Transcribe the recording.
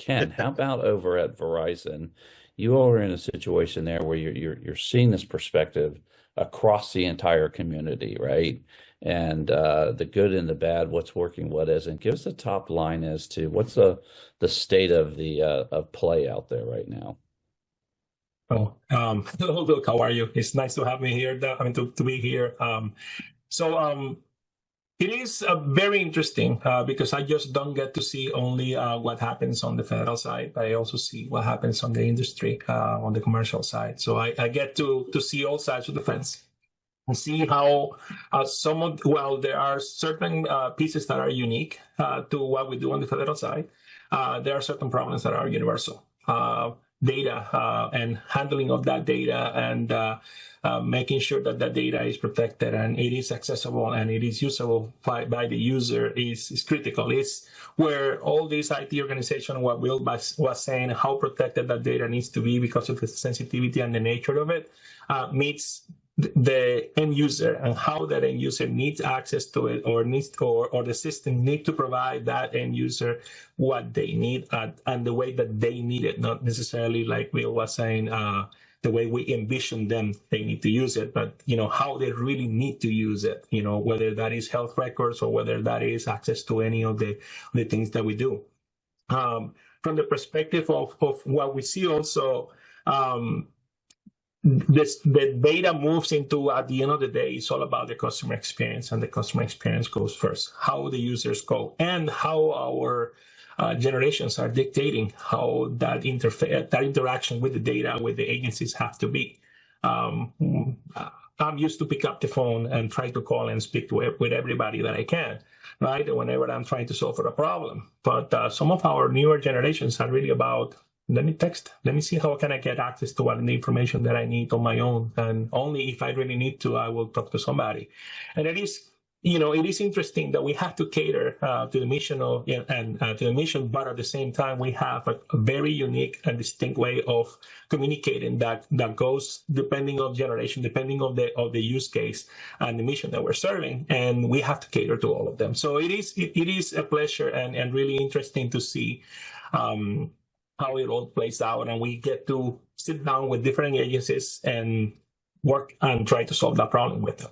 Ken, how about over at Verizon? You all are in a situation there where you're seeing this perspective across the entire community, right? And the good and the bad, what's working, what isn't. Give us a top line as to what's the state of the of play out there right now. Oh, hello, Luke. How are you? It's nice to have me here. To be here. So it is very interesting because I just don't get to see only what happens on the federal side, but I also see what happens on the industry, on the commercial side. So I get to see all sides of the fence and see how there are certain pieces that are unique to what we do on the federal side. There are certain problems that are universal. Data and handling of that data and making sure that that data is protected and it is accessible and it is usable by the user is critical. It's where all these IT organizations, what Will was saying, how protected that data needs to be because of the sensitivity and the nature of it, meets the end user and how that end user needs access to it or the system need to provide that end user what they need and the way that they need it, not necessarily like Will was saying, the way we envision them they need to use it, but how they really need to use it, whether that is health records or whether that is access to any of the things that we do. From the perspective of what we see also, the data moves into, at the end of the day, it's all about the customer experience, and the customer experience goes first. How the users go and how our generations are dictating how that interaction with the data, with the agencies have to be. I'm used to pick up the phone and try to call and speak with everybody that I can, right? Whenever I'm trying to solve for a problem. But some of our newer generations are really about, let me text. Let me see how can I get access to the information that I need on my own. And only if I really need to, I will talk to somebody. And it is, it is interesting that we have to cater to the mission to the mission, but at the same time, we have a very unique and distinct way of communicating that goes depending on generation, depending on the use case and the mission that we're serving. And we have to cater to all of them. So it is a pleasure and really interesting to see how it all plays out, and we get to sit down with different agencies and work and try to solve that problem with them.